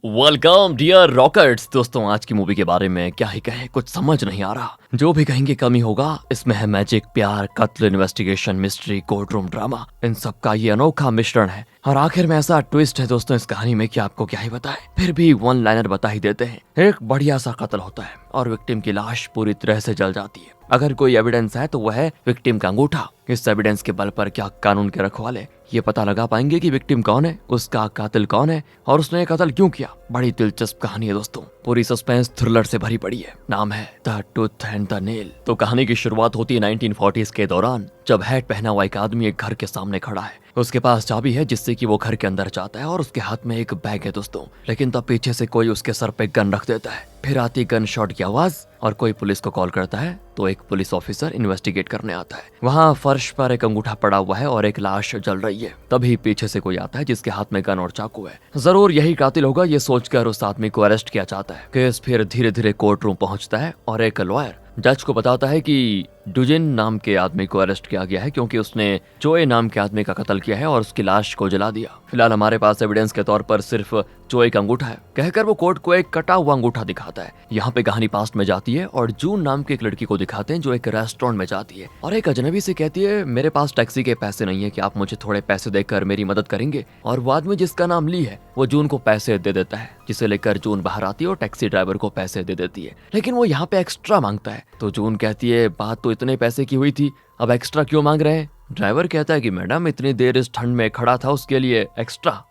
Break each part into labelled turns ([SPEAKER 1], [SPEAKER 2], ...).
[SPEAKER 1] Welcome dear rockets. दोस्तों आज की मूवी के बारे में क्या ही कहें, कुछ समझ नहीं आ रहा। जो भी कहेंगे कमी होगा। इसमें है मैजिक, प्यार, कत्ल, investigation, mystery, court room drama, इन सब का ये अनोखा मिश्रण है। और आखिर में ऐसा ट्विस्ट है दोस्तों इस कहानी में कि आपको क्या ही बताएं। फिर भी वन लाइनर बता ही देते हैं। एक बढ़िया सा कत्ल होता है और विक्टिम की लाश पूरी तरह से जल जाती है। अगर कोई एविडेंस है तो वह है विक्टिम का अंगूठा। इस एविडेंस के बल पर क्या कानून के रखवाले ये पता लगा पाएंगे कि विक्टिम कौन है, उसका कातिल कौन है और उसने कत्ल क्यों किया। बड़ी दिलचस्प कहानी है दोस्तों, पूरी सस्पेंस थ्रिलर से भरी पड़ी है। नाम है the tooth and the nail. तो कहानी की शुरुआत होती है 1940s के दौरान, जब हैट पहना हुआ एक आदमी एक घर के सामने खड़ा है। उसके पास चाबी है जिससे कि वो घर के अंदर जाता है और उसके हाथ में एक बैग है दोस्तों। लेकिन तब पीछे से कोई उसके सर पे गन रख देता है। फिर आती गन शॉट की आवाज और कोई पुलिस को कॉल करता है। तो एक पुलिस ऑफिसर इन्वेस्टिगेट करने आता है। वहाँ फर्श पर एक अंगूठा पड़ा हुआ है और एक लाश जल रही है। तभी पीछे से कोई आता है जिसके हाथ में गन और चाकू है। जरूर यही कातिल होगा, ये सोचकर उस आदमी को अरेस्ट किया जाता है। केस फिर धीरे धीरे कोर्ट रूम पहुंचता है और एक लॉयर जज को बताता है कि डुजिन नाम के आदमी को अरेस्ट किया गया है क्योंकि उसने चोए नाम के आदमी का कत्ल किया है और उसकी लाश को जला दिया। फिलहाल हमारे पास एविडेंस के तौर पर सिर्फ चोए का अंगूठा है, कहकर वो कोर्ट को एक कटा हुआ अंगूठा दिखाता है। यहाँ पे कहानी पास्ट में जाती है और जून नाम की एक लड़की को दिखाते हैं जो एक रेस्टोरेंट में जाती है और एक अजनबी से कहती है मेरे पास टैक्सी के पैसे नहीं है, कि आप मुझे थोड़े पैसे देकर मेरी मदद करेंगे। और वो आदमी जिसका नाम ली है वो जून को पैसे दे देता है, जिसे लेकर जून बाहर आती है और टैक्सी ड्राइवर को पैसे दे देती है। लेकिन वो यहाँ पे एक्स्ट्रा मांगता है। तो जून कहती है बात तो इतने पैसे की हुई थी, अब एक्स्ट्रा क्यों मांग रहे हैं। ड्राइवर कहता है कि मैडम इतनी देर इस ठंड में खड़ा था, उसके लिए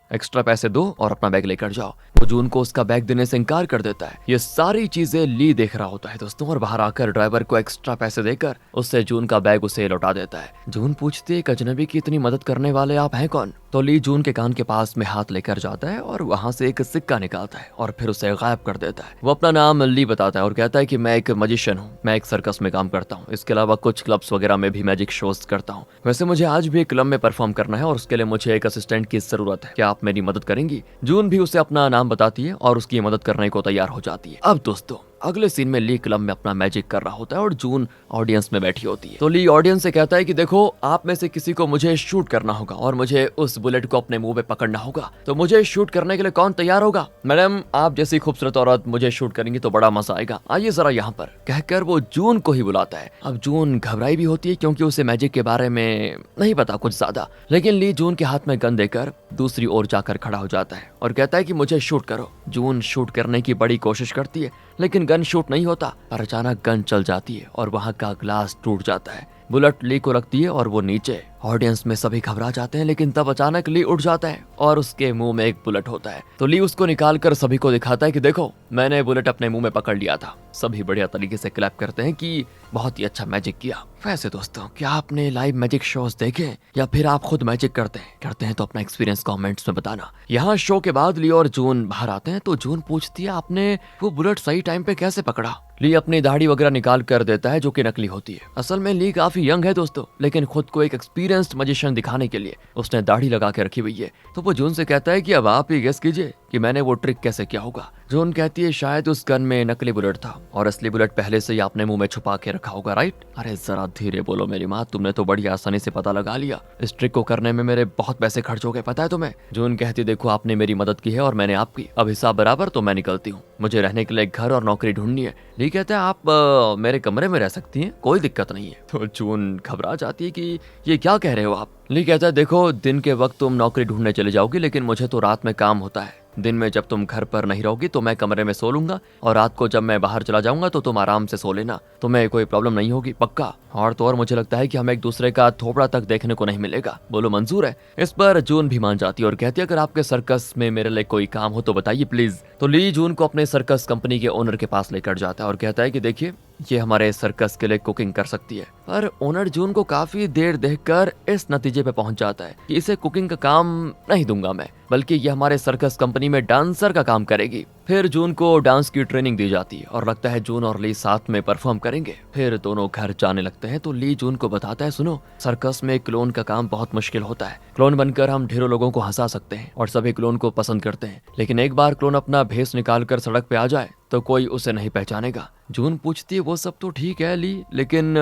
[SPEAKER 1] एक्स्ट्रा पैसे दो और अपना बैग लेकर जाओ। वो जून को उसका बैग देने से इनकार कर देता है। ये सारी चीजें ली देख रहा होता है दोस्तों और बाहर आकर ड्राइवर को एक्स्ट्रा पैसे देकर उससे जून का बैग उसे लौटा देता है। जून पूछती है अजनबी की इतनी मदद करने वाले आप हैं कौन। तो ली जून के कान के पास में हाथ लेकर जाता है और वहां से एक सिक्का निकालता है और फिर उसे गायब कर देता है। वो अपना नाम ली बताता है और कहता है कि मैं एक मजिशियन हूँ, मैं एक सर्कस में काम करता हूँ, इसके अलावा कुछ क्लब्स वगैरह में भी मैजिक शोज करता हूँ। वैसे मुझे आज भी एक क्लब में परफॉर्म करना है और उसके लिए मुझे एक असिस्टेंट की जरूरत है, क्या आप मेरी मदद करेंगी। जून भी उसे अपना नाम बताती है और उसकी मदद करने को तैयार हो जाती है। अब दोस्तों अगले सीन में ली क्लब में अपना मैजिक कर रहा होता है और जून ऑडियंस में बैठी होती है। तो ली ऑडियंस से कहता है कि देखो आप में से किसी को मुझे शूट करना होगा और मुझे उस बुलेट को अपने मुंह पे पकड़ना होगा। तो मुझे शूट करने के लिए कौन तैयार होगा। मैडम आप जैसी खूबसूरत औरत मुझे शूट करेंगी तो बड़ा मजा आएगा, आइए जरा यहाँ पर, कहकर वो जून को ही बुलाता है। अब जून घबराई भी होती है क्योंकि उसे मैजिक के बारे में नहीं पता कुछ ज्यादा। लेकिन ली जून के हाथ में गन देकर दूसरी ओर जाकर खड़ा हो जाता है और कहता है कि मुझे शूट करो। जून शूट करने की बड़ी कोशिश करती है लेकिन गन शूट नहीं होता और अचानक गन चल जाती है और वहां का ग्लास टूट जाता है। बुलेट ली को लगती है और वो नीचे। ऑडियंस में सभी घबरा जाते हैं लेकिन तब अचानक ली उठ जाता है और उसके मुंह में एक बुलेट होता है। तो ली उसको निकालकर सभी को दिखाता है कि देखो मैंने बुलेट अपने मुंह में पकड़ लिया था। सभी बढ़िया तरीके से क्लैप करते हैं कि बहुत ही अच्छा मैजिक किया। वैसे दोस्तों क्या आपने लाइव मैजिक शोज देखे या फिर आप खुद मैजिक करते हैं तो अपना एक्सपीरियंस कमेंट्स में बताना। यहाँ शो के बाद ली और जून बाहर आते हैं तो जून पूछती है आपने वो बुलेट सही टाइम पे कैसे पकड़ा। ली अपनी दाढ़ी वगैरह निकाल कर देता है जो कि नकली होती है। असल में ली काफी यंग है दोस्तों, लेकिन खुद को एक एक्सपीरियंस्ड मजिशियन दिखाने के लिए उसने दाढ़ी लगा के रखी हुई है। तो वो जून से कहता है कि अब आप ही गेस कीजिए कि मैंने वो ट्रिक कैसे किया होगा। जून कहती है शायद उस गन में नकली बुलेट था और असली बुलेट पहले से ही आपने मुंह में छुपा के रखा होगा, राइट। अरे जरा धीरे बोलो मेरी माँ, तुमने तो बड़ी आसानी से पता लगा लिया। इस ट्रिक को करने में मेरे बहुत पैसे खर्च हो गए, पता है तुम्हें। जून कहती देखो आपने मेरी मदद की है और मैंने आपकी, अब हिसाब बराबर। तो मैं निकलती हूँ, मुझे रहने के लिए घर और नौकरी ढूंढनी है। ली कहते हैं आप मेरे कमरे में रह सकती हैं, कोई दिक्कत नहीं है। तो जून घबरा जाती है कि ये क्या कह रहे हो आप। ली कहता है देखो दिन के वक्त तुम नौकरी ढूंढने चले जाओगी लेकिन मुझे तो रात में काम होता है। दिन में जब तुम घर पर नहीं रहोगी तो मैं कमरे में सो लूंगा और रात को जब मैं बाहर चला जाऊंगा तो तुम आराम से सो लेना, तुम्हें कोई प्रॉब्लम नहीं होगी, पक्का। और तो और मुझे लगता है कि हमें एक दूसरे का थोपड़ा तक देखने को नहीं मिलेगा, बोलो मंजूर है। इस पर जून भी मान जाती है और कहती है अगर आपके सर्कस में मेरे लिए कोई काम हो तो बताइए प्लीज। तो ली जून को अपने सर्कस कंपनी के ओनर के पास लेकर जाता है और कहता है कि देखिए ये हमारे सर्कस के लिए कुकिंग कर सकती है। पर ओनर जून को काफी देर देखकर इस नतीजे पे पहुंच जाता है कि इसे कुकिंग का काम नहीं दूंगा मैं, बल्कि ये हमारे सर्कस कंपनी में डांसर का काम करेगी। फिर जून को डांस की ट्रेनिंग दी जाती है और लगता है जून और ली साथ में परफॉर्म करेंगे। फिर दोनों घर जाने लगते हैं तो ली जून को बताता है सुनो सर्कस में क्लोन का काम बहुत मुश्किल होता है। क्लोन बनकर हम ढेरों लोगों को हंसा सकते हैं और सभी क्लोन को पसंद करते हैं, लेकिन एक बार क्लोन अपना भेष निकाल कर सड़क पे आ जाए तो कोई उसे नहीं पहचानेगा। जून पूछती है वो सब तो ठीक है ली, लेकिन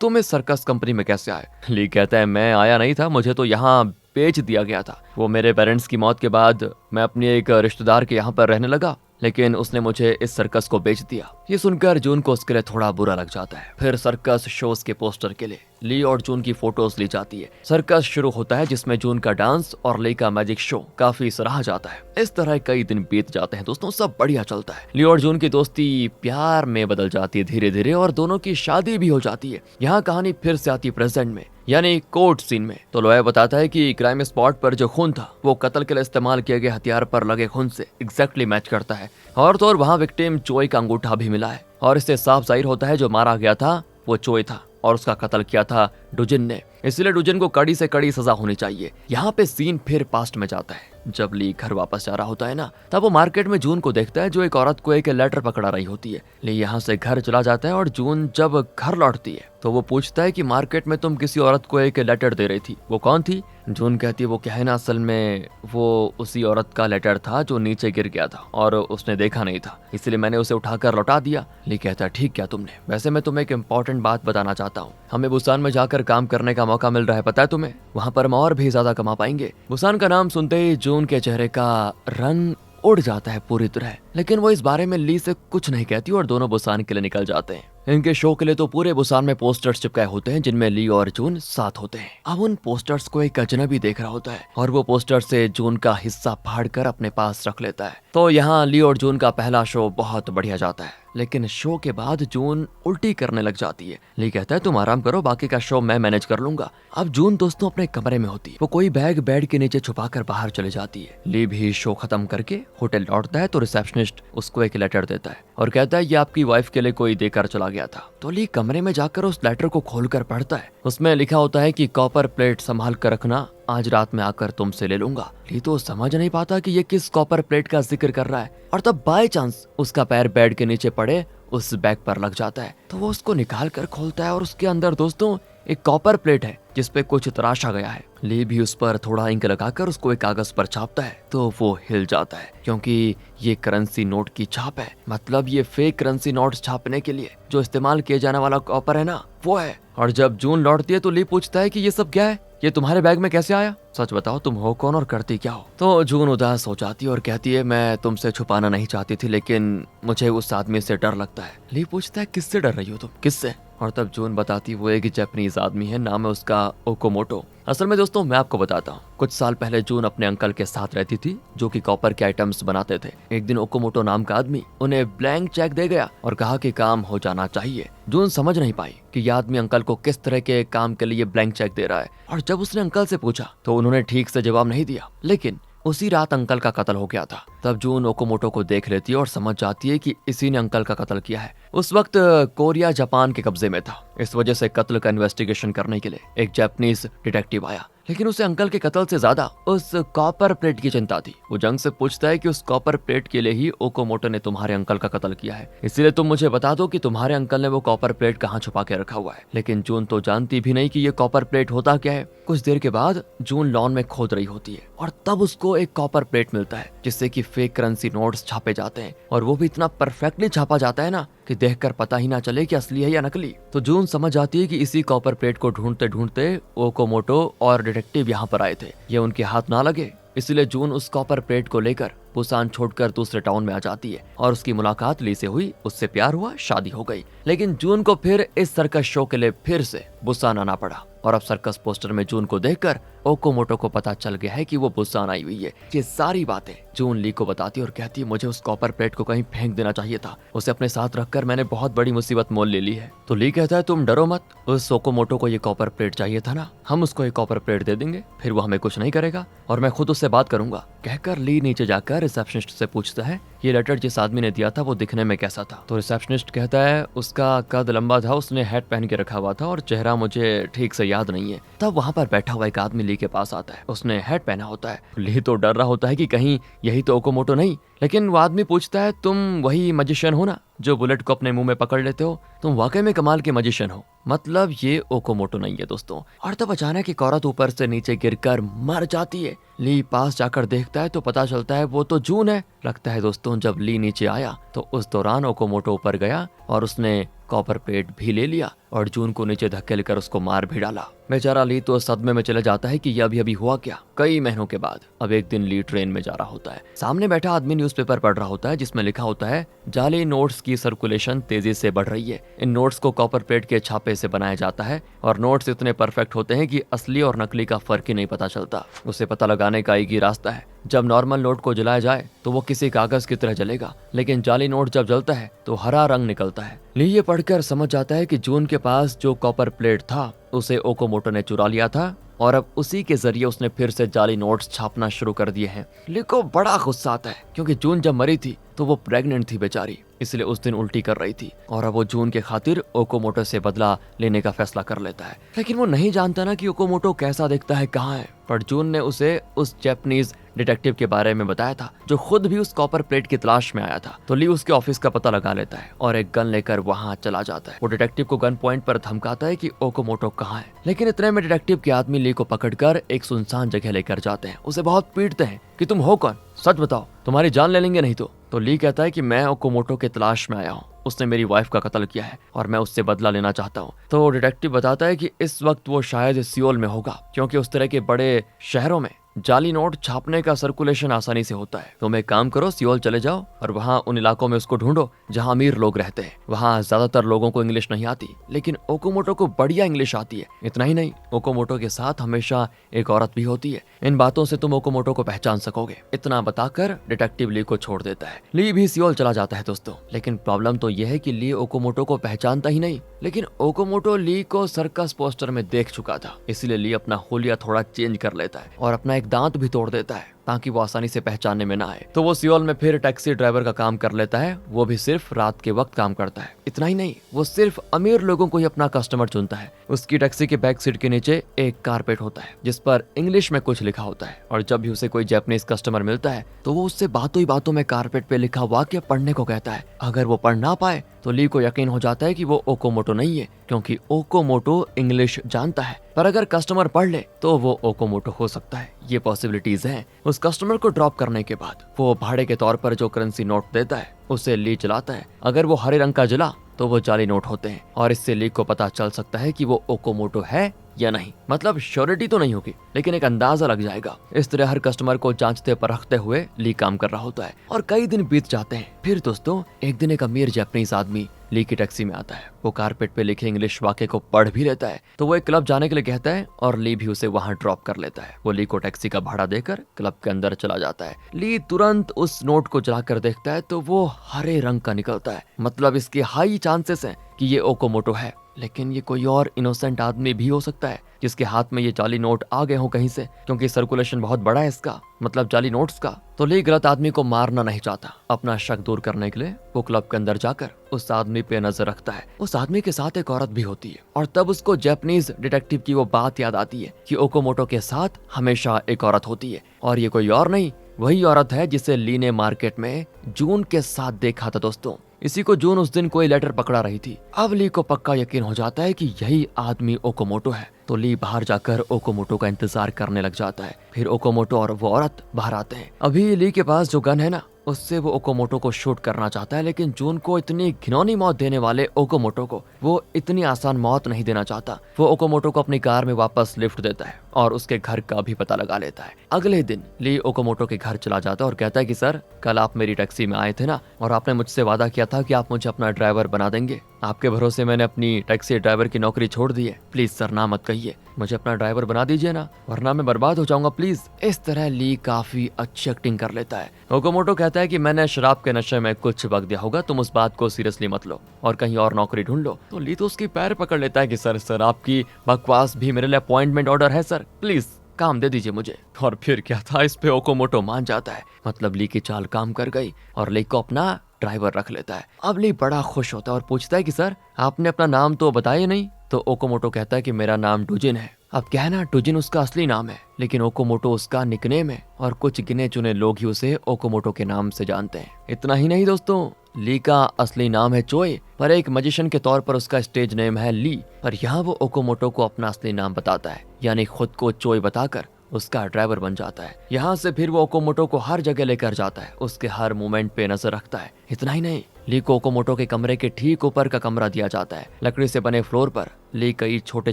[SPEAKER 1] तुम इस सर्कस कंपनी में कैसे आए। ली कहता है मैं आया नहीं था, मुझे तो यहाँ बेच दिया गया था। वो मेरे पेरेंट्स की मौत के बाद मैं अपनी एक रिश्तेदार के यहाँ पर रहने लगा, लेकिन उसने मुझे इस सर्कस को बेच दिया। ये सुनकर जून को उसके लिए थोड़ा बुरा लग जाता है। फिर सर्कस शोज के पोस्टर के लिए ली और जून की फोटोज ली जाती है। सर्कस शुरू होता है जिसमें जून का डांस और ली का मैजिक शो काफी सराहा जाता है। इस तरह कई दिन बीत जाते हैं दोस्तों, सब बढ़िया चलता है। ली और जून की दोस्ती प्यार में बदल जाती है धीरे धीरे और दोनों की शादी भी हो जाती है। यहाँ कहानी फिर से आती है प्रेजेंट में, यानी कोर्ट सीन में। तो लोया बताता है कि क्राइम स्पॉट पर जो खून था वो कत्ल के लिए इस्तेमाल किए गए हथियार पर लगे खून से एग्जैक्टली मैच करता है। और तो और वहाँ विक्टिम चोई का अंगूठा भी मिला है और इससे साफ जाहिर होता है जो मारा गया था वो चोई था और उसका कत्ल किया था डुजिन ने। इसलिए डुजिन को कड़ी से कड़ी सजा होनी चाहिए। यहाँ पे सीन फिर पास्ट में जाता है। जब ली घर वापस जा रहा होता है ना, तब वो मार्केट में जून को देखता है जो एक औरत को एक लेटर पकड़ा रही होती है। ली यहाँ से घर चला जाता है और जून जब घर लौटती है तो वो पूछता है कि मार्केट में तुम किसी औरत को एक लेटर दे रही थी, वो कौन थी? जून कहती है वो क्या है ना, असल में वो उसी औरत का लेटर था जो नीचे गिर गया था और उसने देखा नहीं था, इसलिए मैंने उसे उठाकर लौटा दिया। ली कहता है ठीक किया तुमने। वैसे मैं तुम्हें एक इम्पोर्टेंट बात बताना चाहता हूँ, हमें बुसान में जाकर काम करने का मौका मिल रहा है, पता है तुम्हें? वहाँ पर हम और भी ज्यादा कमा पाएंगे। बुसान का नाम सुनते ही जून के चेहरे का रंग उड़ जाता है पूरी तरह, लेकिन वो इस बारे में ली से कुछ नहीं कहती और दोनों बुसान के लिए निकल जाते हैं। इनके शो के लिए तो पूरे बुसान में पोस्टर्स चिपकाए होते हैं जिनमें ली और जून साथ होते हैं। अब उन पोस्टर्स को एक अजनबी देख रहा होता है और वो पोस्टर से जून का हिस्सा फाड़कर अपने पास रख लेता है। तो यहाँ ली और जून का पहला शो बहुत बढ़िया जाता है, लेकिन शो के बाद जून उल्टी करने लग जाती है। ली कहता है तुम आराम करो, बाकी का शो मैं मैनेज कर लूंगा। अब जून दोस्तों अपने कमरे में होती है, वो कोई बैग बेड के नीचे छुपाकर बाहर चले जाती है। ली भी शो खत्म करके होटल लौटता है तो रिसेप्शनिस्ट उसको एक लेटर देता है और कहता है ये आपकी वाइफ के लिए कोई देकर चला गया था। तो ली कमरे में जाकर उस लेटर को खोलकर पढ़ता है। उसमें लिखा होता है कि कॉपर प्लेट संभाल कर रखना, आज रात में आकर तुमसे ले लूंगा। ली तो समझ नहीं पाता कि ये किस कॉपर प्लेट का जिक्र कर रहा है और तब बाय चांस उसका पैर बेड के नीचे पड़े उस बैग पर लग जाता है। तो वो उसको निकाल कर खोलता है और उसके अंदर दोस्तों एक कॉपर प्लेट है जिसपे कुछ तराशा गया है। ली भी उस पर थोड़ा इंक लगाकर उसको एक कागज पर छापता है तो वो हिल जाता है, क्योंकि ये करेंसी नोट की छाप है। मतलब ये फेक करेंसी नोट्स छापने के लिए जो इस्तेमाल किए जाने वाला कॉपर है ना, वो है। और जब जून लौटती है तो ली पूछता है कि ये सब क्या है, ये तुम्हारे बैग में कैसे आया? सच बताओ तुम हो कौन और करती क्या हो? तो जून उदास हो जाती है और कहती है मैं तुमसे छुपाना नहीं चाहती थी, लेकिन मुझे उस आदमी से डर लगता है। ली पूछता है किससे डर रही हो तुम, किससे? और तब जून बताती वो एक जापानीज आदमी है, नाम है उसका ओकोमोटो। असल में दोस्तों मैं आपको बताता हूँ, कुछ साल पहले जून अपने अंकल के साथ रहती थी जो कि कॉपर के आइटम्स बनाते थे। एक दिन ओकोमोटो नाम का आदमी उन्हें ब्लैंक चेक दे गया और कहा कि काम हो जाना चाहिए। जून समझ नहीं पाई कि यह आदमी अंकल को किस तरह के काम के लिए ब्लैंक चेक दे रहा है, और जब उसने अंकल से पूछा तो उन्होंने ठीक से जवाब नहीं दिया। लेकिन उसी रात अंकल का कत्ल हो गया था। तब जून ओकोमोटो को देख लेती है और समझ जाती है कि इसी ने अंकल का कत्ल किया है। उस वक्त कोरिया जापान के कब्जे में था, इस वजह से कत्ल का इन्वेस्टिगेशन करने के लिए एक जापानीज डिटेक्टिव आया, लेकिन उसे अंकल के कत्ल से ज्यादा उस कॉपर प्लेट की चिंता थी। वो जंग से पूछता है कि उस कॉपर प्लेट के लिए ही ओकोमोटो ने तुम्हारे अंकल का कत्ल किया है, इसीलिए तुम मुझे बता दो कि तुम्हारे अंकल ने वो कॉपर प्लेट कहाँ छुपा के रखा हुआ है। लेकिन जून तो जानती भी नहीं कि ये कॉपर प्लेट होता क्या है। कुछ देर के बाद जून लॉन में खोद रही होती है और तब उसको एक कॉपर प्लेट मिलता है जिससे कि फेक करेंसी नोट्स छापे जाते हैं, और वो भी इतना परफेक्टली छापा जाता है ना कि देखकर पता ही ना चले कि असली है या नकली। तो जून समझ जाती है कि इसी कॉपर प्लेट को ढूंढते ढूंढते ओकोमोटो और डिटेक्टिव यहाँ पर आए थे, ये उनके हाथ ना लगे। इसलिए जून उस कॉपर प्लेट को लेकर बुसान छोड़कर दूसरे टाउन में आ जाती है और उसकी मुलाकात ली से हुई, उससे प्यार हुआ, शादी हो गई। लेकिन जून को फिर इस सर्कस शो के लिए फिर से बुसान आना पड़ा और अब सर्कस पोस्टर में जून को देखकर ओकोमोटो को पता चल गया है कि वो बुसान आई हुई है। ये सारी बातें जून ली को बताती और कहती है मुझे उस कॉपर प्लेट को कहीं फेंक देना चाहिए था, उसे अपने साथ रखकर मैंने बहुत बड़ी मुसीबत मोल ले ली है। तो ली कहता है तुम डरो मत, उस ओकोमोटो को ये कॉपर प्लेट चाहिए था ना, हम उसको एक कॉपर प्लेट दे देंगे, फिर वो हमें कुछ नहीं करेगा और मैं खुद उससे बात करूंगा। कहकर ली नीचे जाकर रिसेप्शनिस्ट से पूछता है ये लेटर जिस आदमी ने दिया था वो दिखने में कैसा था? तो रिसेप्शनिस्ट कहता है उसका कद लंबा था, उसने हैट पहन के रखा हुआ था और चेहरा मुझे ठीक से याद नहीं है। तब वहाँ पर बैठा हुआ एक आदमी ली के पास आता है, उसने हैट पहना होता है। ली तो डर रहा होता है कि कहीं यही तो ओकोमोटो नहीं, लेकिन वो आदमी पूछता है तुम वही मैजिशियन हो ना जो बुलेट को अपने मुंह में पकड़ लेते हो? तुम वाकई में कमाल के मैजिशियन हो। मतलब ये ओकोमोटो नहीं है दोस्तों। और तब अचानक एक औरत ऊपर से नीचे गिरकर मर जाती है। ली पास जाकर देखता है तो पता चलता है वो तो जून है। लगता है दोस्तों जब ली नीचे आया तो उस दौरान ओकोमोटो ऊपर गया और उसने कॉपर प्लेट भी ले लिया और जून को नीचे धक्के लेकर उसको मार भी डाला। बेचारा ली तो सदमे में चला जाता है कि यह अभी हुआ क्या। कई महीनों के बाद अब एक दिन ली ट्रेन में जा रहा होता है। सामने बैठा आदमी न्यूज़पेपर पढ़ रहा होता है जिसमें लिखा होता है जाली नोट्स की सर्कुलेशन तेजी से बढ़ रही है। इन नोट्स को कॉपर प्लेट के छापे से बनाया जाता है और नोट्स इतने परफेक्ट होते हैं कि असली और नकली का फर्क ही नहीं पता चलता। उसे पता लगाने का एक ही रास्ता है, जब नॉर्मल नोट को जलाया जाए तो वो किसी कागज की तरह जलेगा, लेकिन जाली नोट जब जलता है तो हरा रंग निकलता है। ली ये पढ़कर समझ जाता है कि जून के पास जो कॉपर प्लेट था उसे ओकोमोटो ने चुरा लिया था और अब उसी के जरिए उसने फिर से जाली नोट्स छापना शुरू कर दिए हैं। ली को बड़ा गुस्सा आता है क्योंकि जून जब मरी थी तो वो प्रेग्नेंट थी बेचारी, इसलिए उस दिन उल्टी कर रही थी और अब वो जून के खातिर ओकोमोटो से बदला लेने का फैसला कर लेता है। लेकिन वो नहीं जानता ना कि ओकोमोटो कैसा दिखता है, कहाँ है। पर जून ने उसे उस जापानीज डिटेक्टिव के बारे में बताया था जो खुद भी उस कॉपर प्लेट की तलाश में आया था। तो ली उसके ऑफिस का पता लगा लेता है और एक गन लेकर वहां चला जाता है। वो डिटेक्टिव को गन पॉइंट पर धमकाता है कि ओकोमोटो कहाँ है, लेकिन इतने में डिटेक्टिव के आदमी ली को पकड़कर एक सुनसान जगह लेकर जाते हैं। उसे बहुत पीटते हैं कि तुम हो कौन, सच बताओ, तुम्हारी जान ले लेंगे नहीं तो ली कहता है कि मैं ओकोमोटो के तलाश में आया हूँ, उसने मेरी वाइफ का कत्ल किया है और मैं उससे बदला लेना चाहता हूँ। तो डिटेक्टिव बताता है कि इस वक्त वो शायद सियोल में होगा क्योंकि उस तरह के बड़े शहरों में जाली नोट छापने का सर्कुलेशन आसानी से होता है। तुम एक काम करो, सियोल चले जाओ और वहाँ उन इलाकों में उसको ढूंढो जहाँ अमीर लोग रहते हैं। वहाँ ज्यादातर लोगों को इंग्लिश नहीं आती, लेकिन ओकोमोटो को बढ़िया इंग्लिश आती है। इतना ही नहीं, ओकोमोटो के साथ हमेशा एक औरत भी होती है। इन बातों से तुम ओकोमोटो को पहचान सकोगे। इतना बताकर डिटेक्टिव ली को छोड़ देता है। ली भी सियोल चला जाता है दोस्तों, लेकिन प्रॉब्लम तो यह है कि ली ओकोमोटो को पहचानता ही नहीं। लेकिन ओकोमोटो ली को सर्कस पोस्टर में देख चुका था, इसलिए ली अपना हुलिया थोड़ा चेंज कर लेता है और अपना एक दांत भी तोड़ देता है ताकि वो आसानी से पहचानने में ना आए। तो वो सियोल में फिर टैक्सी ड्राइवर का काम कर लेता है। वो भी सिर्फ रात के वक्त काम करता है। इतना ही नहीं, वो सिर्फ अमीर लोगों को ही अपना कस्टमर चुनता है। उसकी टैक्सी के बैक सीट के नीचे एक कारपेट होता है जिस पर इंग्लिश में कुछ लिखा होता है और जब भी उसे कोई जापानीज कस्टमर मिलता है तो वो उससे बातों ही बातों में कारपेट पे लिखा वाक्य पढ़ने को कहता है। अगर वो पढ़ ना पाए तो ली को यकीन हो जाता है कि वो ओकोमोटो नहीं है क्योंकि ओकोमोटो इंग्लिश जानता है, पर अगर कस्टमर पढ़ ले तो वो ओकोमोटो हो सकता है। ये पॉसिबिलिटीज हैं। उस कस्टमर को ड्रॉप करने के बाद वो भाड़े के तौर पर जो करेंसी नोट देता है उसे ली चलाता है। अगर वो हरे रंग का जला तो वो जाली नोट होते हैं और इससे ली को पता चल सकता है कि वो ओकोमोटो है या नहीं। मतलब श्योरिटी तो नहीं होगी, लेकिन एक अंदाजा लग जाएगा। इस तरह हर कस्टमर को जांचते परखते हुए ली काम कर रहा होता है और कई दिन बीत जाते हैं। फिर दोस्तों एक दिन एक अमीर जापानीज आदमी ली की टैक्सी में आता है। वो कारपेट पे लिखे इंग्लिश वाक्य को पढ़ भी लेता है। तो वो एक क्लब जाने के लिए कहता है और ली भी उसे वहां ड्रॉप कर लेता है। वो ली को टैक्सी का भाड़ा देकर क्लब के अंदर चला जाता है। ली तुरंत उस नोट को जलाकर देखता है तो वो हरे रंग का निकलता है। मतलब इसके हाई चांसेस हैं कि ये ओकोमोटो है, लेकिन ये कोई और इनोसेंट आदमी भी हो सकता है जिसके हाथ में ये जाली नोट आ गए हो कहीं से, क्योंकि सर्कुलेशन बहुत बड़ा है इसका, मतलब जाली नोट्स का। तो ली गलत आदमी को मारना नहीं चाहता। अपना शक दूर करने के लिए वो क्लब के अंदर जाकर उस आदमी पे नजर रखता है। उस आदमी के साथ एक औरत भी होती है और तब उसको जापानीज डिटेक्टिव की वो बात याद आती है कि ओकोमोटो के साथ हमेशा एक औरत होती है और ये कोई और नहीं, वही औरत है जिसे ली ने मार्केट में जून के साथ देखा था दोस्तों। इसी को जून उस दिन कोई लेटर पकड़ा रही थी। अब ली को पक्का यकीन हो जाता है कि यही आदमी ओकोमोटो है। तो ली बाहर जाकर ओकोमोटो का इंतजार करने लग जाता है। फिर ओकोमोटो और वो औरत बाहर आते हैं। अभी ली के पास जो गन है ना उससे वो ओकोमोटो को शूट करना चाहता है, लेकिन जून को इतनी घिनौनी मौत देने वाले ओकोमोटो को वो इतनी आसान मौत नहीं देना चाहता। वो ओकोमोटो को अपनी कार में वापस लिफ्ट देता है और उसके घर का भी पता लगा लेता है। अगले दिन ली ओकोमोटो के घर चला जाता है और कहता है कि सर, कल आप मेरी टैक्सी में आए थे ना और आपने मुझसे वादा किया था कि आप मुझे अपना ड्राइवर बना देंगे। आपके भरोसे मैंने अपनी टैक्सी ड्राइवर की नौकरी छोड़ दी है। प्लीज सर ना मत कहिए, मुझे अपना ड्राइवर बना दीजिए ना, वरना मैं बर्बाद हो जाऊंगा प्लीज। इस तरह ली काफी अच्छी एक्टिंग कर लेता है। ओकोमोटो कहता है कि मैंने शराब के नशे में कुछ वक्त दिया होगा, तुम उस बात को सीरियसली मत लो और कहीं और नौकरी ढूंढ लो। तो ली तो उसकी पैर पकड़ लेता है कि सर आपकी बकवास भी मेरे लिए अपॉइंटमेंट ऑर्डर है सर, प्लीज काम दे दीजिए मुझे। और फिर क्या था, इस पे ओकोमोटो मान जाता है। मतलब ली की चाल काम कर गई और ली को अपना ड्राइवर रख लेता है। अब ली बड़ा खुश होता है और पूछता है कि सर आपने अपना नाम तो बताया नहीं। तो ओकोमोटो कहता है कि मेरा नाम डुजिन है। अब क्या है ना, डुजिन उसका असली नाम है, लेकिन ओकोमोटो उसका निकनेम है और कुछ गिने चुने लोग ही उसे ओकोमोटो के नाम से जानते हैं। इतना ही नहीं दोस्तों, ली का असली नाम है चोए, पर एक मैजिशियन के तौर पर उसका स्टेज नेम है ली। पर यहाँ वो ओकोमोटो को अपना असली नाम बताता है, यानी खुद को चोए बताकर उसका ड्राइवर बन जाता है। यहाँ से फिर वो ओकोमोटो को हर जगह लेकर जाता है, उसके हर मूवमेंट पे नजर रखता है। इतना ही नहीं, ली को ओकोमोटो के कमरे के ठीक ऊपर का कमरा दिया जाता है। लकड़ी से बने फ्लोर पर ली कई छोटे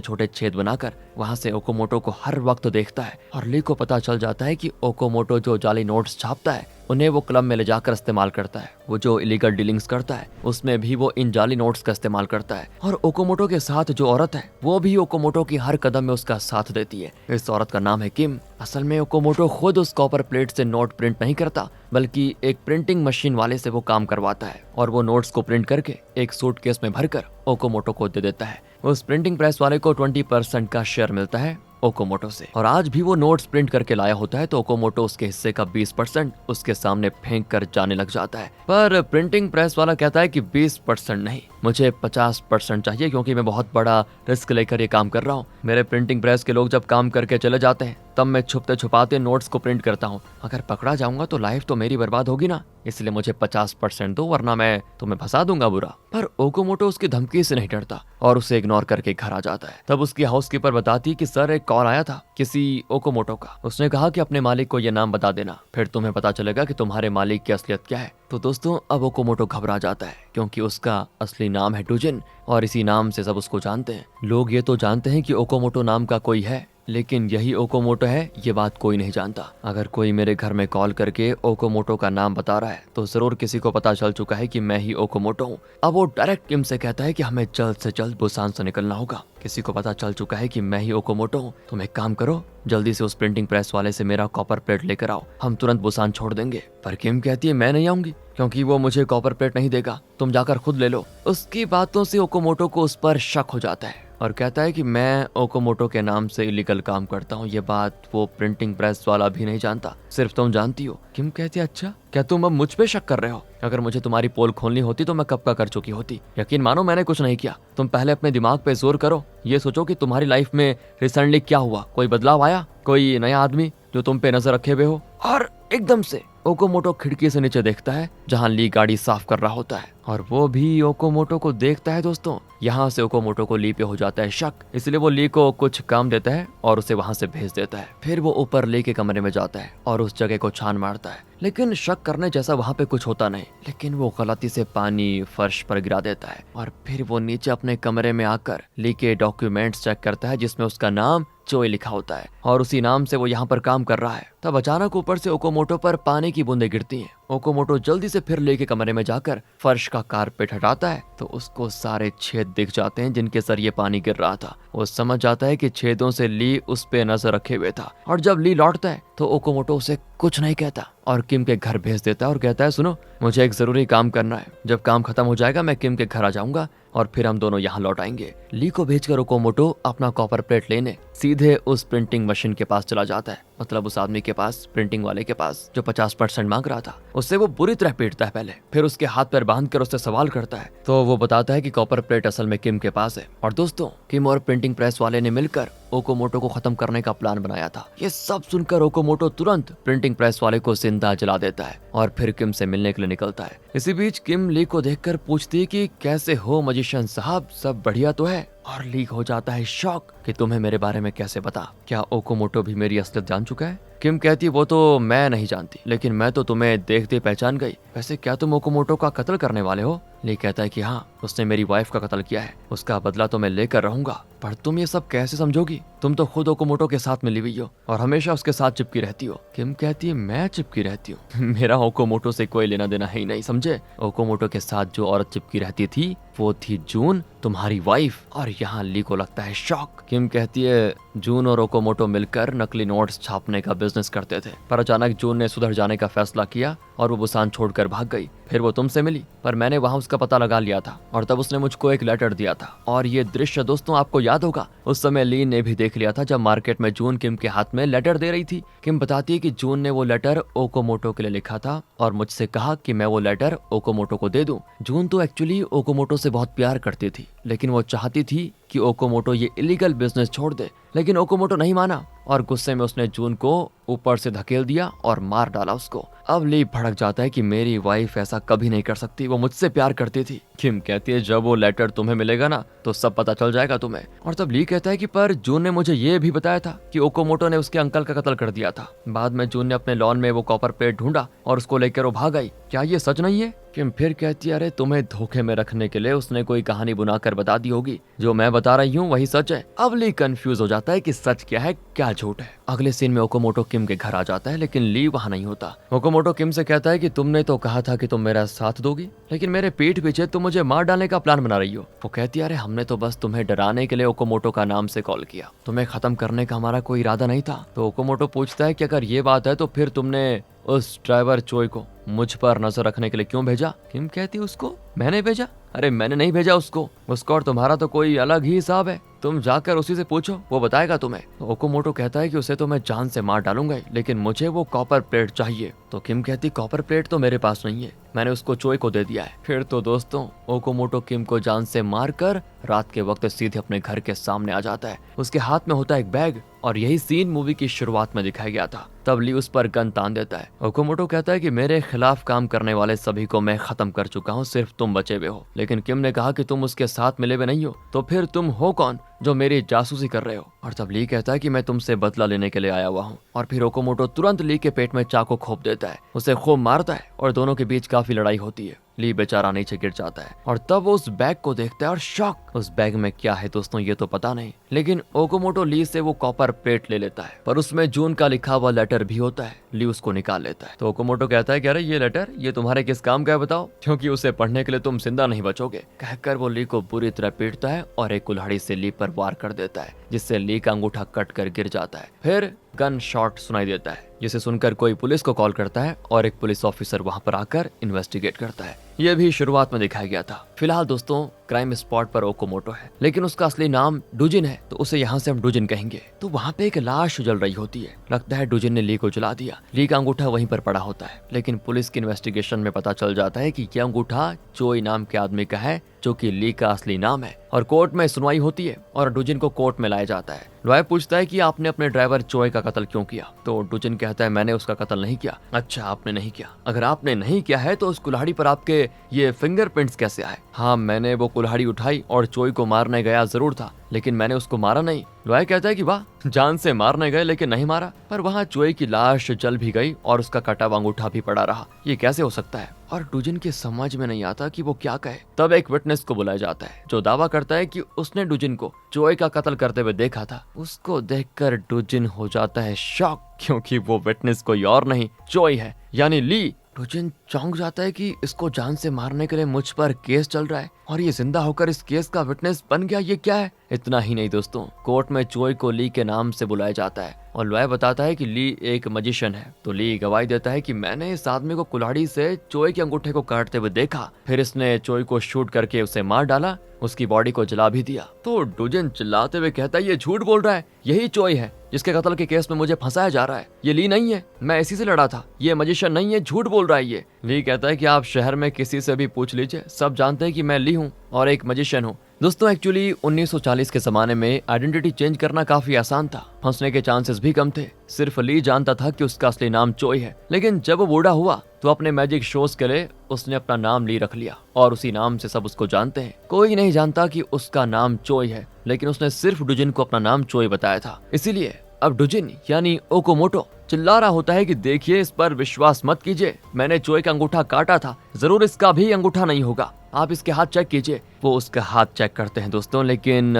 [SPEAKER 1] छोटे छेद बनाकर वहां से ओकोमोटो को हर वक्त देखता है और ली को पता चल जाता है कि ओकोमोटो जो जाली नोट्स छापता है उन्हें वो क्लब में ले जाकर इस्तेमाल करता है। वो जो इलीगल डीलिंग्स करता है उसमें भी वो इन जाली नोट्स का इस्तेमाल करता है। और ओकोमोटो के साथ जो औरत है वो भी ओकोमोटो की हर कदम में उसका साथ देती है। इस औरत का नाम है किम। असल में ओकोमोटो खुद उस कॉपर प्लेट से नोट प्रिंट नहीं करता, बल्कि एक प्रिंटिंग मशीन वाले से वो काम करवाता है और वो नोट्स को प्रिंट करके एक सूटकेस में भरकर ओकोमोटो को दे देता है। उस प्रिंटिंग प्रेस वाले को 20% का शेयर मिलता है ओकोमोटो से। और आज भी वो नोट्स प्रिंट करके लाया होता है तो ओकोमोटो उसके हिस्से का 20% उसके सामने फेंक कर जाने लग जाता है। पर प्रिंटिंग प्रेस वाला कहता है कि 20% नहीं, मुझे 50% चाहिए, क्योंकि मैं बहुत बड़ा रिस्क लेकर ये काम कर रहा हूँ। मेरे प्रिंटिंग प्रेस के लोग जब काम करके चले जाते हैं तब मैं छुपते छुपाते नोट्स को प्रिंट करता हूँ। अगर पकड़ा जाऊंगा तो लाइफ तो मेरी बर्बाद होगी ना, इसलिए मुझे 50% दो, वरना मैं तुम्हें फंसा दूंगा बुरा। पर ओकोमोटो उसकी धमकी से नहीं डरता और उसे इग्नोर करके घर आ जाता है। तब उसकी हाउसकीपर बताती कि सर एक कॉल आया था किसी ओकोमोटो का। उसने कहा कि अपने मालिक को ये नाम बता देना, फिर तुम्हें पता चलेगा कि तुम्हारे मालिक की असलियत क्या है। तो दोस्तों अब ओकोमोटो घबरा जाता है क्योंकि उसका असली नाम है डुजिन और इसी नाम से सब उसको जानते हैं। लोग ये तो जानते हैं कि ओकोमोटो नाम का कोई है, लेकिन यही ओकोमोटो है ये बात कोई नहीं जानता। अगर कोई मेरे घर में कॉल करके ओकोमोटो का नाम बता रहा है तो जरूर किसी को पता चल चुका है कि मैं ही ओकोमोटो हूँ। अब वो डायरेक्ट किम से कहता है कि हमें जल्द से जल्द बुसान से निकलना होगा। किसी को पता चल चुका है कि मैं ही ओकोमोटो हूँ। तुम एक काम करो, जल्दी से उस प्रिंटिंग प्रेस वाले से मेरा कॉपर प्लेट लेकर आओ, हम तुरंत बुसान छोड़ देंगे। पर किम कहती है मैं नहीं आऊंगी क्योंकि वो मुझे कॉपर प्लेट नहीं देगा, तुम जाकर खुद ले लो। उसकी बातों से ओकोमोटो को उस पर शक हो जाता है और कहता है कि मैं ओकोमोटो के नाम से इलीगल काम करता हूँ। ये बात वो प्रिंटिंग प्रेस वाला भी नहीं जानता, सिर्फ तुम जानती हो। किम कहती है अच्छा, क्या तुम अब मुझ पे शक कर रहे हो? अगर मुझे तुम्हारी पोल खोलनी होती तो मैं कब का कर चुकी होती। यकीन मानो मैंने कुछ नहीं किया। तुम पहले अपने दिमाग पे जोर करो, ये सोचो कि तुम्हारी लाइफ में रिसेंटली क्या हुआ, कोई बदलाव आया, कोई नया आदमी जो तुम पे नजर रखे हुए हो। और एकदम से ओकोमोटो खिड़की से नीचे देखता है जहां ली गाड़ी साफ कर रहा होता है और वो भी ओकोमोटो को देखता है। दोस्तों यहाँ से ओकोमोटो को ली पे हो जाता है शक, इसलिए वो ली को कुछ काम देता है और उसे वहां से भेज देता है। फिर वो ऊपर ली के कमरे में जाता है और उस जगह को छान मारता है, लेकिन शक करने जैसा वहां पे कुछ होता नहीं। लेकिन वो गलती से पानी फर्श पर गिरा देता है और फिर वो नीचे अपने कमरे में आकर ली के डॉक्यूमेंट्स चेक करता है जिसमें उसका नाम चोई लिखा होता है और उसी नाम से वो यहाँ पर काम कर रहा है। तब अचानक ऊपर से ओकोमोटो पर पानी की बूंदें गिरती हैं। ओकोमोटो जल्दी से फिर ली के कमरे में जाकर फर्श का कारपेट हटाता है तो उसको सारे छेद दिख जाते हैं जिनके जरिए पानी गिर रहा था। वो समझ जाता है कि छेदों से ली उस पे नजर रखे हुए था और जब ली लौटता है तो ओकोमोटो उसे कुछ नहीं कहता और किम के घर भेज देता है और कहता है सुनो, मुझे एक जरूरी काम करना है, जब काम खत्म हो जाएगा मैं किम के घर आ जाऊंगा और फिर हम दोनों यहाँ लौट आएंगे। ली को भेजकर ओकोमोटो अपना कॉपर प्लेट लेने सीधे उस प्रिंटिंग मशीन के पास चला जाता है, मतलब उस आदमी के पास, प्रिंटिंग वाले के पास जो 50% मांग रहा था। उससे वो बुरी तरह पीटता है पहले, फिर उसके हाथ पैर बांध कर उससे सवाल करता है तो वो बताता है कि कॉपर प्लेट असल में किम के पास है। और दोस्तों किम और प्रिंटिंग प्रेस वाले ने मिलकर ओकोमोटो को खत्म करने का प्लान बनाया था। ये सब सुनकर ओकोमोटो तुरंत प्रिंटिंग प्रेस वाले को जिंदा जला देता है और फिर किम से मिलने के लिए निकलता है। इसी बीच किम ली को देखकर पूछती है कि कैसे हो मजिशियन साहब, सब बढ़िया तो है? और ली हो जाता है शॉक कि तुम्हें मेरे बारे में कैसे पता, क्या ओकोमोटो भी मेरी असलियत जान चुका है? किम कहती वो तो मैं नहीं जानती, लेकिन मैं तो तुम्हें देखते पहचान गई। वैसे क्या तुम ओकोमोटो का कत्ल करने वाले हो? ली कहता है कि हाँ, उसने मेरी वाइफ का कत्ल किया है, उसका बदला तो मैं लेकर रहूंगा। पर तुम ये सब कैसे समझोगी? तुम तो खुद ओकोमोटो के साथ मिली हुई हो और हमेशा उसके साथ चिपकी रहती हो। किम कहती है मैं चिपकी रहती हूँ? मेरा ओकोमोटो से कोई लेना देना है ही नहीं, समझे? ओकोमोटो के साथ जो औरत चिपकी रहती थी वो थी जून, तुम्हारी वाइफ। और यहाँ ली को लगता है शॉक। किम कहती है जून और ओकोमोटो मिलकर नकली नोट्स छापने का बिजनेस करते थे, पर अचानक जून ने सुधर जाने का फैसला किया और वो बुसान छोड़कर भाग गई। फिर वो तुमसे मिली, पर मैंने वहाँ उसका पता लगा लिया था और तब उसने मुझको एक लेटर दिया था। और ये दृश्य दोस्तों आपको याद होगा, उस समय ली ने भी देख लिया था जब मार्केट में जून किम के हाथ में लेटर दे रही थी। किम बताती है कि जून ने वो लेटर ओकोमोटो के लिए लिखा था और मुझसे कहा कि मैं वो लेटर ओकोमोटो को दे दूं। जून तो एक्चुअली ओकोमोटो से बहुत प्यार करती थी, लेकिन वो चाहती थी कि ओकोमोटो ये इलीगल बिजनेस छोड़ दे, लेकिन ओकोमोटो नहीं माना और गुस्से में उसने जून को ऊपर से धकेल दिया और मार डाला उसको। अब ली भड़क जाता है कि मेरी वाइफ ऐसा कभी नहीं कर सकती, वो मुझसे प्यार करती थी। किम कहती है जब वो लेटर तुम्हें मिलेगा ना तो सब पता चल जाएगा तुम्हें। और तब ली कहता है कि पर जून ने मुझे ये भी बताया था कि ओकोमोटो ने उसके अंकल का कत्ल कर दिया था। बाद में जून ने अपने लॉन में वो कॉपर प्लेट ढूंढा और उसको लेकर वो भाग गई। क्या ये सच नहीं है? किम फिर कहती है अरे तुम्हें धोखे में रखने के लिए उसने कोई कहानी बुनाकर बता दी होगी, जो मैं बता रही हूँ वही सच है। अब ली कंफ्यूज हो जाता है कि सच क्या है क्या झूठ है। अगले सीन में ओकोमोटो किम के घर आ जाता है लेकिन ली वहाँ नहीं होता। ओकोमोटो किम से कहता है कि तुमने तो कहा था कि तुम मेरा साथ दोगी, लेकिन मेरे पीठ पीछे तुम मुझे मार डालने का प्लान बना रही हो। वो कहती है अरे हमने तो बस तुम्हें डराने के लिए ओकोमोटो का नाम से कॉल किया, तुम्हें खत्म करने का हमारा कोई इरादा नहीं था। तो ओकोमोटो पूछता है कि अगर ये बात है तो फिर तुमने उस ड्राइवर चोई को मुझ पर नजर रखने के लिए क्यों भेजा? किम कहती उसको मैंने भेजा? अरे मैंने नहीं भेजा उसको और तुम्हारा तो कोई अलग ही हिसाब है, तुम जाकर उसी से पूछो, वो बताएगा तुम्हें। तो ओकोमोटो कहता है कि उसे तो मैं जान से मार डालूंगा लेकिन मुझे वो कॉपर प्लेट चाहिए। तो किम कहती कॉपर प्लेट तो मेरे पास नहीं है, मैंने उसको चोई को दे दिया है। फिर तो दोस्तों ओकोमोटो किम को जान से मारकर रात के वक्त सीधे अपने घर के सामने आ जाता है। उसके हाथ में होता है एक बैग और यही सीन मूवी की शुरुआत में दिखाया गया था। तब ली उस पर गन तान देता है। ओकोमोटो कहता है कि मेरे खिलाफ काम करने वाले सभी को मैं खत्म कर चुका हूँ, सिर्फ तुम बचे हुए हो। लेकिन किम ने कहा कि तुम उसके साथ मिले हुए नहीं हो, तो फिर तुम हो कौन जो मेरी जासूसी कर रहे हो? और तब ली कहता है कि मैं तुमसे बदला लेने के लिए आया हुआ हूँ। और फिर ओकोमोटो तुरंत ली के पेट में चाकू खोप देता है, उसे खूब मारता है और दोनों के बीच काफी लड़ाई होती है। ली बेचारा नीचे गिर जाता है और तब वो उस बैग को देखता है और शॉक। उस बैग में क्या है दोस्तों ये तो पता नहीं, लेकिन ओकोमोटो ली से वो कॉपर प्लेट ले लेता है, पर उसमें जून का लिखा हुआ लेटर भी होता है। ली उसको निकाल लेता है। तो ओकोमोटो कहता है कि अरे ये लेटर ये तुम्हारे किस काम का है बताओ, क्योंकि उसे पढ़ने के लिए तुम जिंदा नहीं बचोगे। कहकर वो ली को बुरी तरह पीटता है और एक कुल्हाड़ी से ली पर वार कर देता है, जिससे ली का अंगूठा कट कर गिर जाता है। फिर गन शॉट सुनाई देता है, जिसे सुनकर कोई पुलिस को कॉल करता है और एक पुलिस ऑफिसर वहां पर आकर इन्वेस्टिगेट करता है। यह भी शुरुआत में दिखाया गया था। फिलहाल दोस्तों क्राइम स्पॉट पर ओकोमोटो है, लेकिन उसका असली नाम डुजिन है, तो उसे यहाँ से हम डुजिन कहेंगे। तो वहाँ पे एक लाश जल रही होती है, लगता है डुजिन ने ली को जला दिया। ली का अंगूठा वहीं पर पड़ा होता है, लेकिन पुलिस की इन्वेस्टिगेशन में पता चल जाता है कि यह अंगूठा चोई नाम के आदमी का है, जो कि ली का असली नाम है। और कोर्ट में सुनवाई होती है और डुजिन को कोर्ट में लाया जाता है। लॉयर पूछता है कि आपने अपने ड्राइवर चोई का कत्ल क्यों किया? तो डुजिन कहता है मैंने उसका कत्ल नहीं किया। अच्छा आपने नहीं किया, अगर आपने नहीं किया है तो उस कुल्हाड़ी पर आपके ये फिंगरप्रिंट्स कैसे आए? हाँ मैंने वो कुल्हाड़ी उठाई और चोई को मारने गया जरूर था, लेकिन मैंने उसको मारा नहीं। लॉयर कहता है कि वाह, जान से मारने गए लेकिन नहीं मारा। पर वहाँ चोई की लाश जल भी गई और उसका कटा हुआ अंगूठा भी पड़ा रहा, ये कैसे हो सकता है? और डुजिन के समझ में नहीं आता कि वो क्या कहे। तब एक विटनेस को बुलाया जाता है, जो दावा करता है कि उसने डुजिन को चोई का कत्ल करते हुए देखा था। उसको देखकर डुजिन हो जाता है शॉक, क्योंकि वो विटनेस कोई और नहीं चोई है, यानी ली। डुजिन चौंक जाता है कि इसको जान से मारने के लिए मुझ पर केस चल रहा है और ये जिंदा होकर इस केस का विटनेस बन गया, ये क्या है? इतना ही नहीं दोस्तों, कोर्ट में चोई को ली के नाम से बुलाया जाता है और लॉयर बताता है कि ली एक मजिशियन है। तो ली गवाही देता है कि मैंने इस आदमी को कुल्हाड़ी से चोई के अंगूठे को काटते हुए देखा, फिर इसने चोई को शूट करके उसे मार डाला, उसकी बॉडी को जला भी दिया। तो डुजिन चिल्लाते हुए कहता है ये झूठ बोल रहा है, यही चोई है जिसके कत्ल के केस में मुझे फंसाया जा रहा है, ये ली नहीं है, मैं इसी से लड़ा था, ये मजिशियन नहीं है, झूठ बोल रहा है ये। ली कहता है कि आप शहर में किसी से भी पूछ लीजिए, सब जानते हैं कि मैं ली हूँ और एक मजिशियन हूँ। दोस्तों एक्चुअली 1940 के जमाने में आइडेंटिटी चेंज करना काफी आसान था, फंसने के चांसेस भी कम थे। सिर्फ ली जानता था कि उसका असली नाम चोई है, लेकिन जब वो बूढ़ा हुआ तो अपने मैजिक शोज के लिए उसने अपना नाम ली रख लिया और उसी नाम से सब उसको जानते हैं। कोई नहीं जानता कि उसका नाम चोई है, लेकिन उसने सिर्फ डुजिन को अपना नाम चोई बताया था। इसीलिए अब डुजिन यानी ओकोमोटो चिल्ला रहा होता है कि देखिए इस पर विश्वास मत कीजिए, मैंने चोई का अंगूठा काटा था, जरूर इसका भी अंगूठा नहीं होगा, आप इसके हाथ चेक कीजिए। वो उसका हाथ चेक करते हैं दोस्तों, लेकिन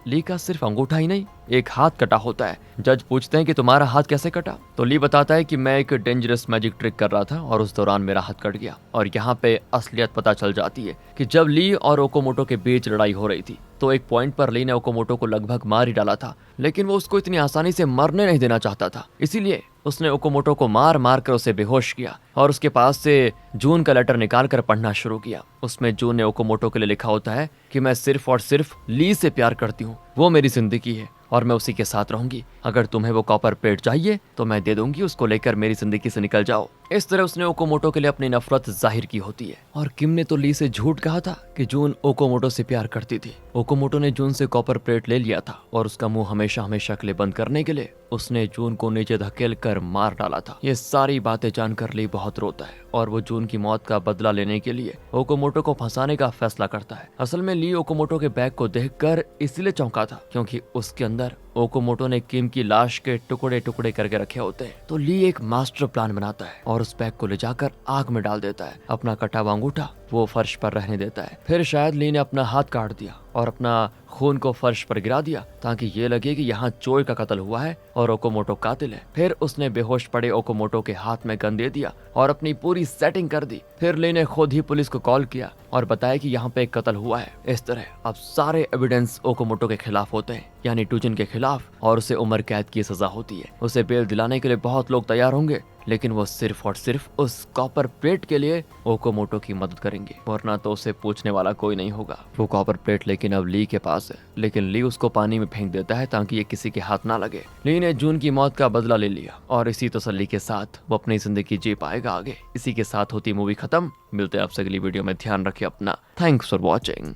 [SPEAKER 1] ली का सिर्फ अंगूठा ही नहीं, एक हाथ कटा होता है। जज पूछते हैं कि तुम्हारा हाथ कैसे कटा? तो ली बताता है कि मैं एक डेंजरस मैजिक ट्रिक कर रहा था और उस दौरान मेरा हाथ कट गया। और यहाँ पे असलियत पता चल जाती है कि जब ली और ओकोमोटो के बीच लड़ाई हो रही थी तो एक पॉइंट पर ली ने ओकोमोटो को लगभग मार ही डाला था, लेकिन वो उसको इतनी आसानी से मरने नहीं देना चाहता था, इसीलिए उसने ओकोमोटो को मार मार कर उसे बेहोश किया और उसके पास से जून का लेटर निकाल कर पढ़ना शुरू किया। उसमें जून ने ओकोमोटो के लिए लिखा होता है कि मैं सिर्फ और सिर्फ ली से प्यार करती हूँ, वो मेरी जिंदगी है और मैं उसी के साथ रहूंगी। अगर तुम्हें वो कॉपर प्लेट चाहिए तो मैं दे दूंगी, उसको लेकर मेरी जिंदगी से निकल जाओ। इस तरह उसने ओकोमोटो के लिए अपनी नफरत जाहिर की होती है। और किम ने तो ली से झूठ कहा था कि जून ओकोमोटो से प्यार करती थी। ओकोमोटो ने जून से कॉपर प्लेट ले लिया था और उसका मुंह हमेशा हमेशा के लिए बंद करने के लिए उसने जून को नीचे धकेल कर मार डाला था। ये सारी बातें जानकर ली बहुत रोता है और वो जून की मौत का बदला लेने के लिए ओकोमोटो को फंसाने का फैसला करता है। असल में ली ओकोमोटो के बैग को देखकर इसलिए चौंका था क्योंकि उसके अंदर ओकोमोटो ने किम की लाश के टुकड़े टुकड़े करके रखे होते हैं। तो ली एक मास्टर प्लान बनाता है और उस बैग को ले जाकर आग में डाल देता है। अपना कटा हुआ अंगूठा वो फर्श पर रहने देता है। फिर शायद ली ने अपना हाथ काट दिया और अपना खून को फर्श पर गिरा दिया ताकि ये लगे कि यहाँ चोय का कत्ल हुआ है और ओकोमोटो कातिल है। फिर उसने बेहोश पड़े ओकोमोटो के हाथ में गन दे दिया और अपनी पूरी सेटिंग कर दी। फिर ली ने खुद ही पुलिस को कॉल किया और बताया कि यहाँ पे एक कत्ल हुआ है। इस तरह अब सारे एविडेंस ओकोमोटो के खिलाफ होते हैं, यानी टूजिन के खिलाफ, और उसे उम्र कैद की सजा होती है। उसे बेल दिलाने के लिए बहुत लोग तैयार होंगे, लेकिन वो सिर्फ और सिर्फ उस कॉपर प्लेट के लिए ओकोमोटो की मदद करेंगे, वरना तो उसे पूछने वाला कोई नहीं होगा। वो कॉपर प्लेट लेकिन अब ली के पास है, लेकिन ली उसको पानी में फेंक देता है ताकि ये किसी के हाथ ना लगे। ली ने जून की मौत का बदला ले लिया और इसी तसल्ली के साथ वो अपनी जिंदगी जी पाएगा आगे। इसी के साथ होती मूवी खत्म। मिलते हैं आपसे अगली वीडियो में। ध्यान रखिए अपना। Thanks for watching.